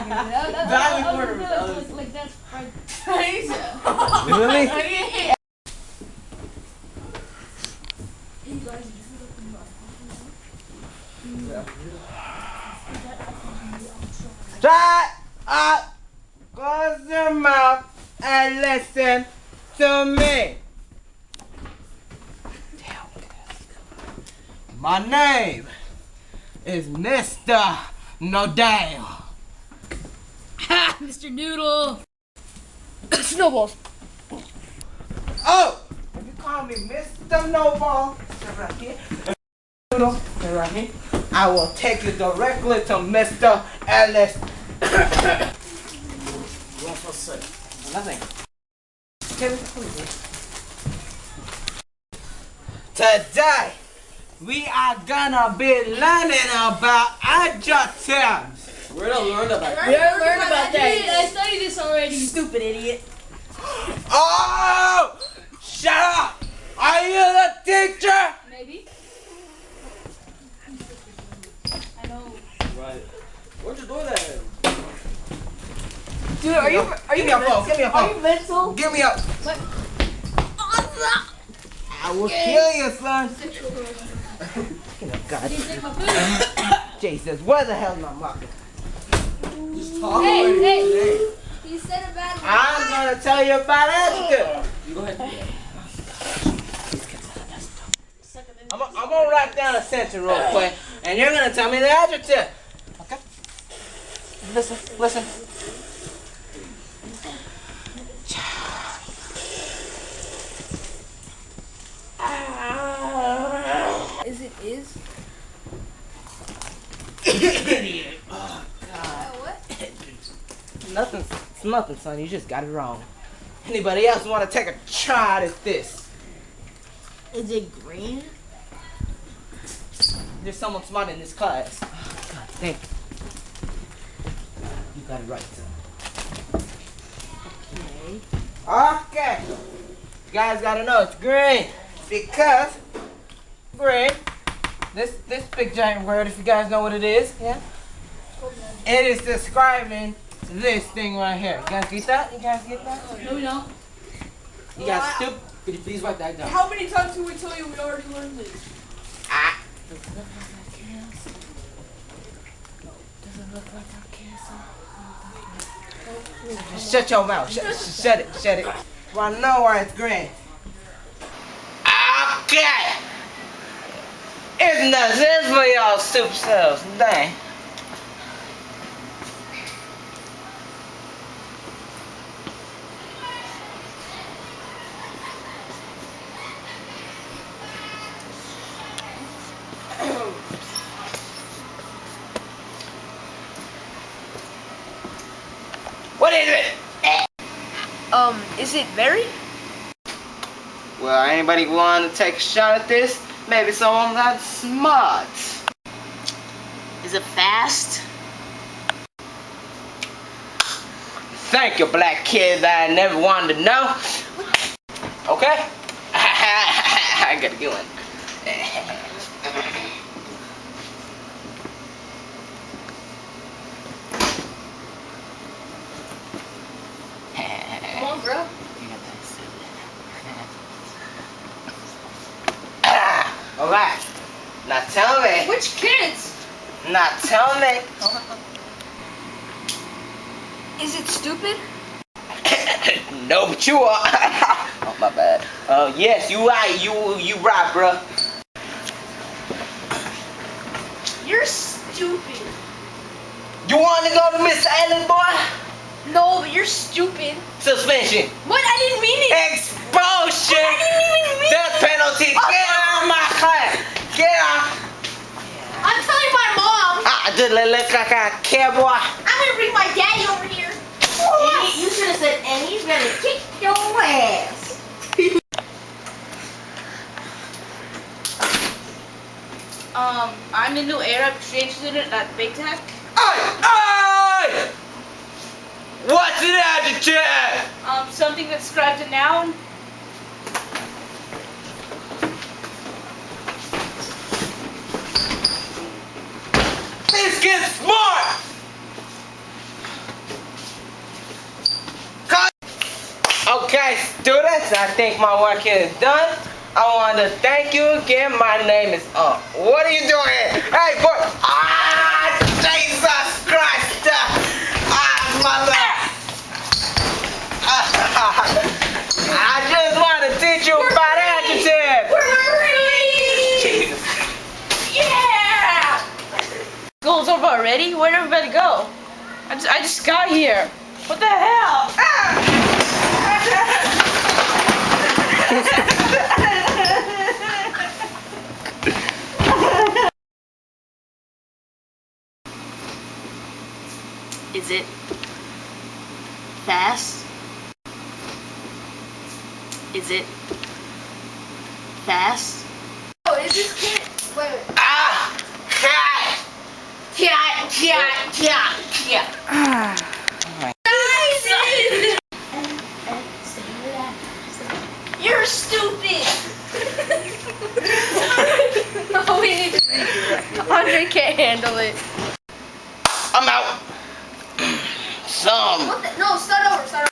Like that's right. Really? Shut up! Close your mouth and listen to me. My name is Mr. Nodale. Ha! Mr. Noodle! Snowballs! Oh! If you call me Mr. Snowball, sit right here. Noodle, sit right here. I will take you directly to Mr. Ellis. What's supposed to say? Nothing. Today, we are gonna be learning about adjectives. We're gonna learn about that. We already learned about that. I studied this already. Stupid idiot. Oh! Shut up! Are you the teacher? Maybe. I know. Right. Where'd you do that? Dude, are you Give me a phone. Give me a are you phone. mental? Give me a. What? I will kill you, son. God. Did you take my food? Jesus, where the hell's my mother? Just talk Hey, already. hey. He said about it. I'm gonna tell you about adjectives. You go ahead. I'm gonna write down a sentence real quick, and you're gonna tell me the adjective. Okay? Listen. Is it is? Idiot. Oh, What? nothing. It's nothing, son. You just got it wrong. Anybody else want to take a try at this? Is it green? There's someone smart in this class. Oh, God, thank you. You got it right, son. Okay. You guys gotta know it's green because green. This big giant word, if you guys know what it is, yeah. It is describing this thing right here. You guys get that? You guys get that? No, we don't. You guys stupid. Could you please write that down? How many times did we tell you we already learned this? Ah. Doesn't look like our castle. Shut your mouth. Shut it. Well, I know why it's green. Okay. It's not sense for y'all soup selves. Dang. What is it? Is it very? Well, anybody want to take a shot at this? Maybe someone that's smart. Is it fast? Thank you, black kid that I never wanted to know. Okay? I got a good one. Come on, bro. Alright. Now tell me. Which kids? Now tell me. Is it stupid? No, but you are. Oh, my bad. Yes, you right. You right, bruh. You're stupid. You want to go to Miss Allen, boy? No, but you're stupid. Suspension. What? I didn't mean it. Expulsion. I didn't even mean Death penalty. Oh, Get out of my class. Get out. I'm telling my mom. I did look like a care, boy. I'm gonna bring my daddy over here. Eddie, you should have said Eddie's gonna kick your ass. I'm the new Arab exchange student at Big Tech. Hey! What's an adjective? Something that describes a noun. This kid's smart. think my work here is done. I want to thank you again. My name is What are you doing? Hey, boy! Ah, Jesus Christ! Mother! I just want to teach you about adjectives. Jesus. Yeah! School's over already? Where'd everybody go? I just got here. What the hell? Is it fast? Is it fast? Oh, is this kid? Wait. Yeah. You're stupid. Oh, we need to Andre can't handle it. I'm out. Some. What the? No, start over.